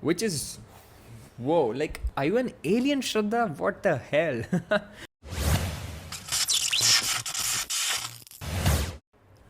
which is, whoa, like, are you an alien, Shraddha? What the hell?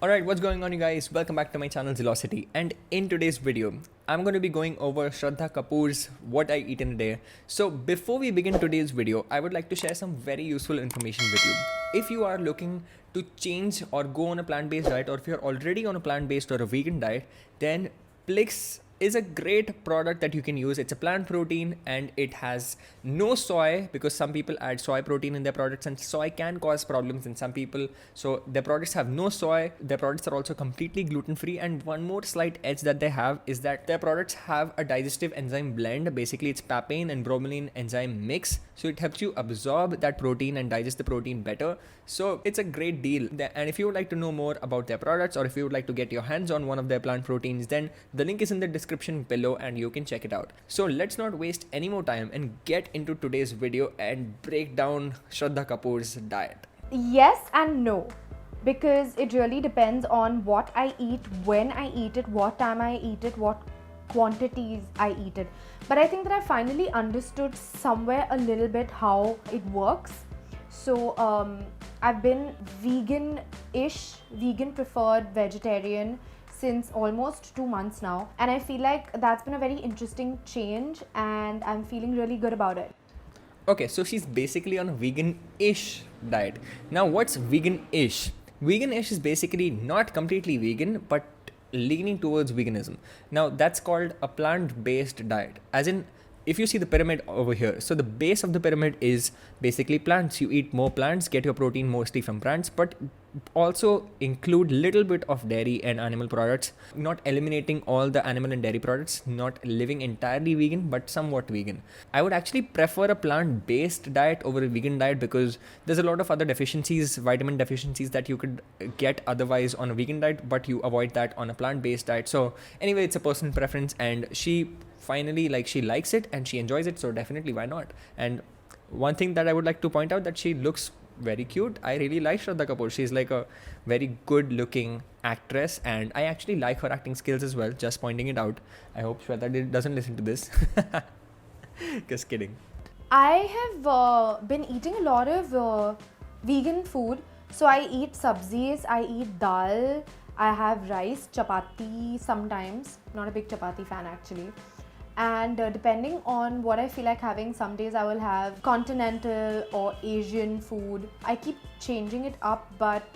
Alright, what's going on, you guys? Welcome back to my channel Zealocity, and in today's video I'm going to be going over Shraddha Kapoor's What I Eat in a Day. So before we begin today's video, I would like to share some very useful information with you. If you are looking to change or go on a plant-based diet, or if you're already on a plant-based or a vegan diet, then Plix is a great product that you can use. It's a plant protein and it has no soy, because some people add soy protein in their products and soy can cause problems in some people. So their products have no soy. Their products are also completely gluten free, and one more slight edge that they have is that their products have a digestive enzyme blend. Basically it's papain and bromelain enzyme mix, so it helps you absorb that protein and digest the protein better. So it's a great deal. And if you would like to know more about their products, or if you would like to get your hands on one of their plant proteins, then the link is in the description below and you can check it out. So let's not waste any more time and get into today's video and break down Shraddha Kapoor's diet. Yes and no, because it really depends on what I eat, when I eat it, what time I eat it, what quantities I eat it. But I think that I finally understood somewhere a little bit how it works. So I've been vegan-ish, vegan preferred vegetarian since almost 2 months now, and I feel like that's been a very interesting change and I'm feeling really good about it. Okay, so she's basically on a vegan-ish diet. Now what's vegan-ish? Vegan-ish is basically not completely vegan, but leaning towards veganism. Now that's called a plant-based diet. As in, if you see the pyramid over here, so the base of the pyramid is basically plants. You eat more plants, get your protein mostly from plants, but also include little bit of dairy and animal products, not eliminating all the animal and dairy products, not living entirely vegan, but somewhat vegan. I would actually prefer a plant-based diet over a vegan diet, because there's a lot of other deficiencies, vitamin deficiencies that you could get otherwise on a vegan diet, but you avoid that on a plant-based diet. So anyway, it's a personal preference, and she finally, like, she likes it and she enjoys it, so definitely why not. And one thing that I would like to point out, that she looks very cute. I really like Shraddha Kapoor. She's like a very good looking actress, and I actually like her acting skills as well, just pointing it out. I hope Shraddha doesn't listen to this. Just kidding. I have been eating a lot of vegan food. So I eat sabzis, I eat dal, I have rice, chapati sometimes. Not a big chapati fan actually. And depending on what I feel like having, some days I will have continental or Asian food. I keep changing it up, but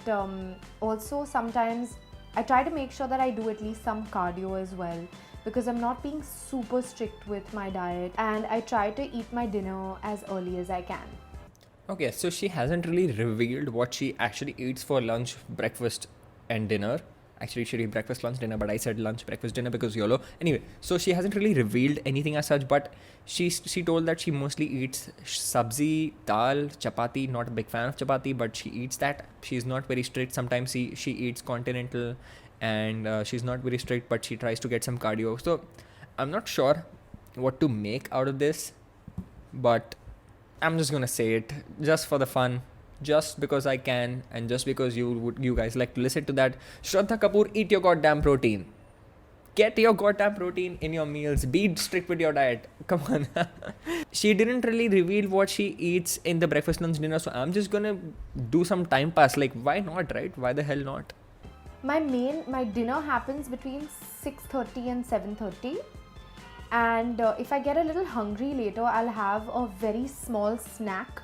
also sometimes I try to make sure that I do at least some cardio as well, because I'm not being super strict with my diet, and I try to eat my dinner as early as I can. Okay, so she hasn't really revealed what she actually eats for lunch, breakfast and dinner. Actually, she did breakfast, lunch, dinner, but I said lunch, breakfast, dinner because YOLO. Anyway, so she hasn't really revealed anything as such, but she told that she mostly eats sabzi, dal, chapati. Not a big fan of chapati, but she eats that. She's not very strict. Sometimes she eats continental, and she's not very strict, but she tries to get some cardio. So I'm not sure what to make out of this, but I'm just gonna say it just for the fun. Just because I can, and just because you guys like to listen to that. Shraddha Kapoor, eat your goddamn protein. Get your goddamn protein in your meals. Be strict with your diet. Come on. She didn't really reveal what she eats in the breakfast, lunch, dinner, so I'm just gonna do some time pass. Like, why not, right? Why the hell not? My dinner happens between 6:30 and 7:30. And if I get a little hungry later, I'll have a very small snack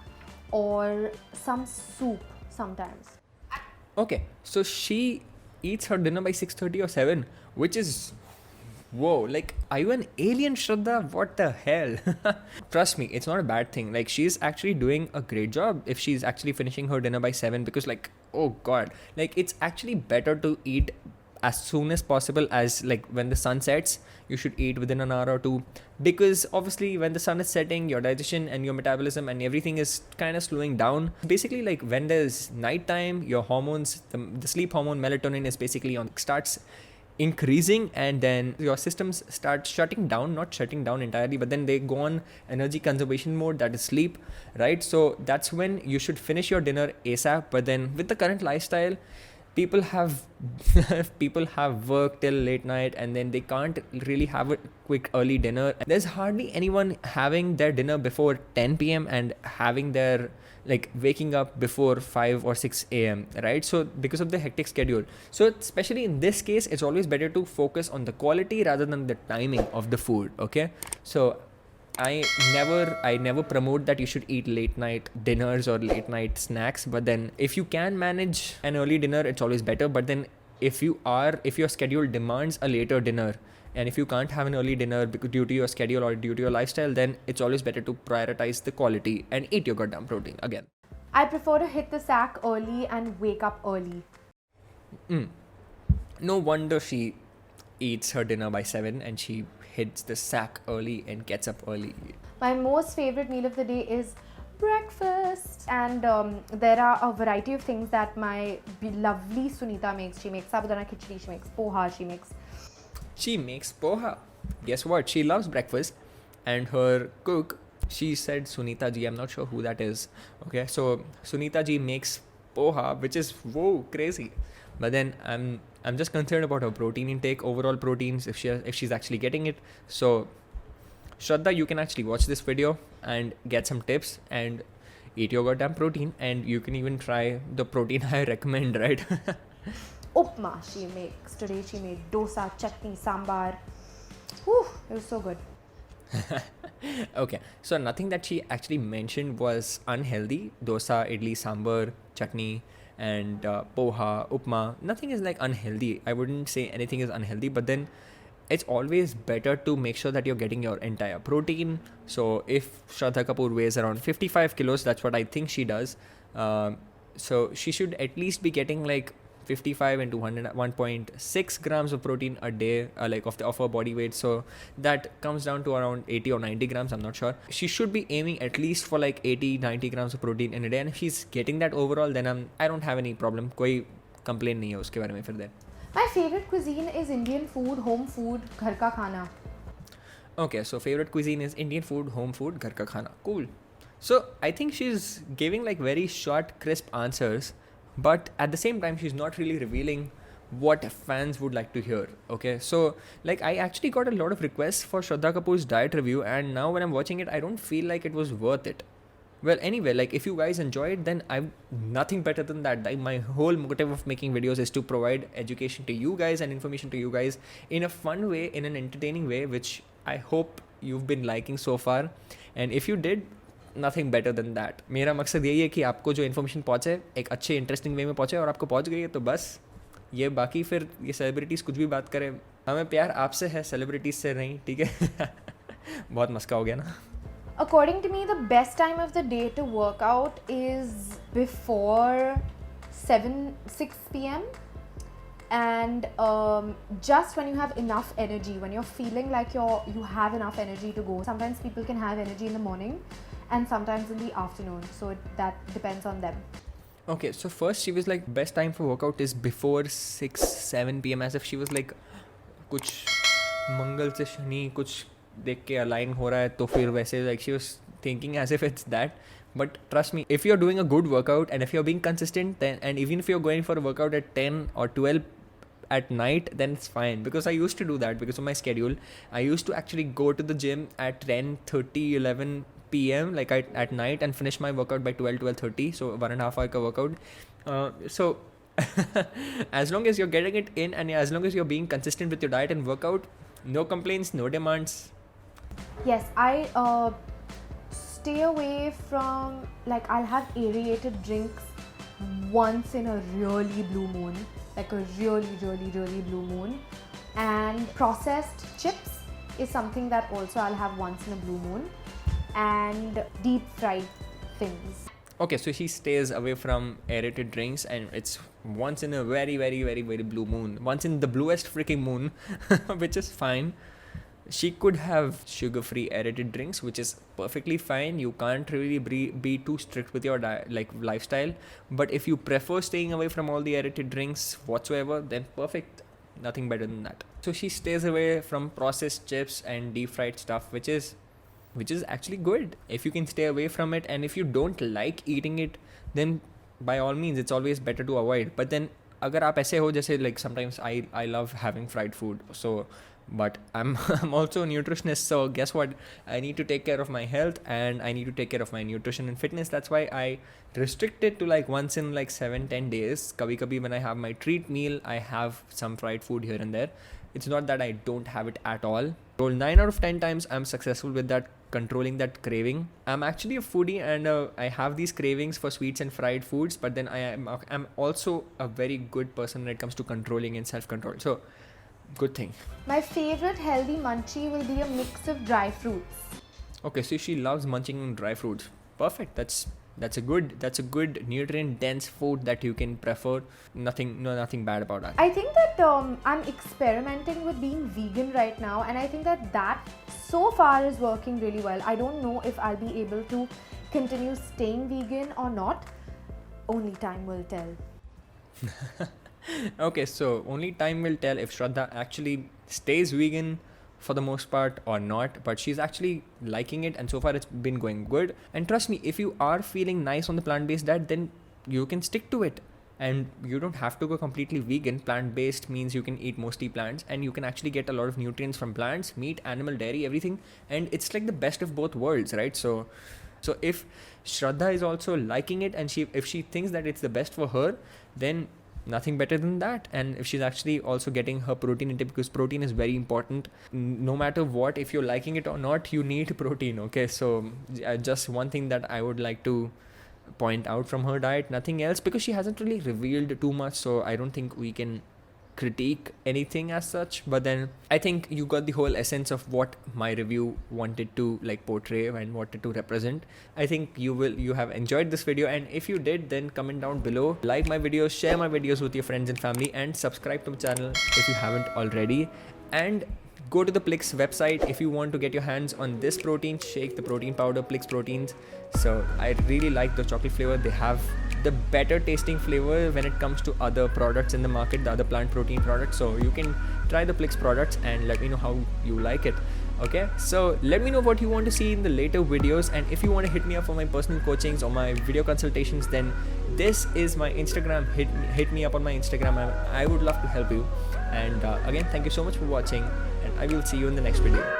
or some soup sometimes. Okay, so she eats her dinner by 6:30 or 7, which is, whoa, like, are you an alien, Shraddha? What the hell? Trust me, it's not a bad thing. Like, she's actually doing a great job if she's actually finishing her dinner by 7, because, like, oh god, like, it's actually better to eat as soon as possible, as like when the sun sets. You should eat within an hour or two, because obviously when the sun is setting, your digestion and your metabolism and everything is kind of slowing down. Basically, like, when there's nighttime, your hormones, the sleep hormone melatonin is basically starts increasing, and then your systems start shutting down, not shutting down entirely, but then they go on energy conservation mode, that is sleep, right? So that's when you should finish your dinner ASAP. But then with the current lifestyle, people have people have work till late night, and then they can't really have a quick early dinner. There's hardly anyone having their dinner before 10 p.m. and having their like waking up before 5 or 6 a.m., right? So because of the hectic schedule, so especially in this case, it's always better to focus on the quality rather than the timing of the food. Okay, so I never promote that you should eat late night dinners or late night snacks, but then if you can manage an early dinner, it's always better. But then if your schedule demands a later dinner, and if you can't have an early dinner due to your schedule or due to your lifestyle, then it's always better to prioritize the quality and eat your goddamn protein again. I prefer to hit the sack early and wake up early. No wonder she eats her dinner by 7 and she hits the sack early and gets up early. My most favorite meal of the day is breakfast, and there are a variety of things that my lovely Sunita makes. She makes sabudana khichdi, she makes poha, She makes poha. Guess what? She loves breakfast, and her cook, she said Sunita ji, I'm not sure who that is. Okay, so Sunita ji makes poha, which is whoa crazy. But then I'm just concerned about her protein intake, overall proteins, if she's actually getting it. So Shraddha, you can actually watch this video and get some tips and eat your goddamn protein, and you can even try the protein I recommend, right? Upma she makes. Today she made dosa, chutney, sambar. Whew, it was so good. Okay, so nothing that she actually mentioned was unhealthy. Dosa, idli, sambar, chutney, and poha, upma, nothing is like unhealthy. I wouldn't say anything is unhealthy, but then it's always better to make sure that you're getting your entire protein. So if Shraddha Kapoor weighs around 55 kilos, that's what I think she does. So she should at least be getting like 55 into 1.6 grams of protein a day, like of her body weight. So that comes down to around 80 or 90 grams. I'm not sure. She should be aiming at least for like 80-90 grams of protein in a day. And if she's getting that overall, then I don't have any problem. कोई complaint नहीं है उसके बारे में फिर then. My favorite cuisine is Indian food, home food, ghar ka khana. Okay, so favorite cuisine is Indian food, home food, ghar ka khana. Cool. So I think she's giving like very short, crisp answers, but at the same time, she's not really revealing what fans would like to hear. Okay, so like I actually got a lot of requests for Shraddha Kapoor's diet review, and now when I'm watching it, I don't feel like it was worth it. Well, anyway, like if you guys enjoy it, then I'm nothing better than that. Like, my whole motive of making videos is to provide education to you guys and information to you guys in a fun way, in an entertaining way, which I hope you've been liking so far. And if you did, nothing better than that. मेरा मकसद यही है कि आपको जो information पहुँचे एक अच्छे इंटरेस्टिंग वे में पहुँचे, और आपको पहुँच गई है तो बस ये बाकी फिर ये सेलिब्रिटीज़ कुछ भी बात करें, हमें प्यार आपसे है, सेलिब्रिटीज़ से नहीं, ठीक है? बहुत मस्का हो गया ना. According to me, the best time of the day to work out is before 6 p.m. and just when you have enough energy, when you're feeling like you have enough energy to go. Sometimes people can have energy in the morning and sometimes in the afternoon, so that depends on them. Okay, so first she was like best time for workout is before 6-7 p.m. as if she was like कुछ मंगल से शनि कुछ देख के align हो रहा है तो फिर वैसे, like she was thinking as if it's that. But trust me, if you're doing a good workout and if you're being consistent, then, and even if you're going for a workout at 10 or 12 at night, then it's fine. Because I used to do that because of my schedule. I used to actually go to the gym at 10:30, 11 p.m. like at night and finish my workout by 12:30. So 1.5 hour workout. So as long as you're getting it in and as long as you're being consistent with your diet and workout, no complaints, no demands. Yes, I stay away from, like, I'll have aerated drinks once in a really blue moon, like a really blue moon, and processed chips is something that also I'll have once in a blue moon, and deep fried things. Okay, so she stays away from aerated drinks, and it's once in a very blue moon, once in the bluest freaking moon, which is fine. She could have sugar-free aerated drinks, which is perfectly fine. You can't really be too strict with your lifestyle. But if you prefer staying away from all the aerated drinks whatsoever, then perfect. Nothing better than that. So she stays away from processed chips and deep-fried stuff, which is actually good. If you can stay away from it, and if you don't like eating it, then by all means, it's always better to avoid. But then अगर आप ऐसे हो जैसे like sometimes I love having fried food, so but I'm I'm also a nutritionist, so guess what, I need to take care of my health and I need to take care of my nutrition and fitness. That's why I restrict it to like once in like 7-10 days. Kabhi when I have my treat meal, I have some fried food here and there. It's not that I don't have it at all. So 9 out of 10 times I'm successful with that, controlling that craving. I'm actually a foodie and I have these cravings for sweets and fried foods, but then I'm also a very good person when it comes to controlling and self-control. So good thing. My favorite healthy munchie will be a mix of dry fruits. Okay, so she loves munching on dry fruits. Perfect. That's a good nutrient dense food that you can prefer. Nothing bad about that. I think that I'm experimenting with being vegan right now, and I think that so far is working really well. I don't know if I'll be able to continue staying vegan or not. Only time will tell. Okay, so only time will tell if Shraddha actually stays vegan for the most part or not, but she's actually liking it and so far it's been going good. And trust me, if you are feeling nice on the plant-based diet, then you can stick to it and you don't have to go completely vegan. Plant-based means you can eat mostly plants and you can actually get a lot of nutrients from plants, meat, animal, dairy, everything, and it's like the best of both worlds, right? So if Shraddha is also liking it and if she thinks that it's the best for her, then nothing better than that. And if she's actually also getting her protein intake, because protein is very important no matter what, if you're liking it or not, you need protein. Okay, so just one thing that I would like to point out from her diet, nothing else, because she hasn't really revealed too much, so I don't think we can critique anything as such. But then I think you got the whole essence of what my review wanted to like portray and wanted to represent. I think you have enjoyed this video, and if you did, then comment down below, like my videos, share my videos with your friends and family, and subscribe to my channel if you haven't already. And go to the Plix website if you want to get your hands on this protein shake, the protein powder, Plix Proteins. So I really like the chocolate flavor. They have the better tasting flavor when it comes to other products in the market, the other plant protein products. So you can try the Plix products and let me know how you like it. Okay, so let me know what you want to see in the later videos, and if you want to hit me up for my personal coachings or my video consultations, then this is my Instagram. Hit me up on my Instagram. I would love to help you. And again, thank you so much for watching, and I will see you in the next video.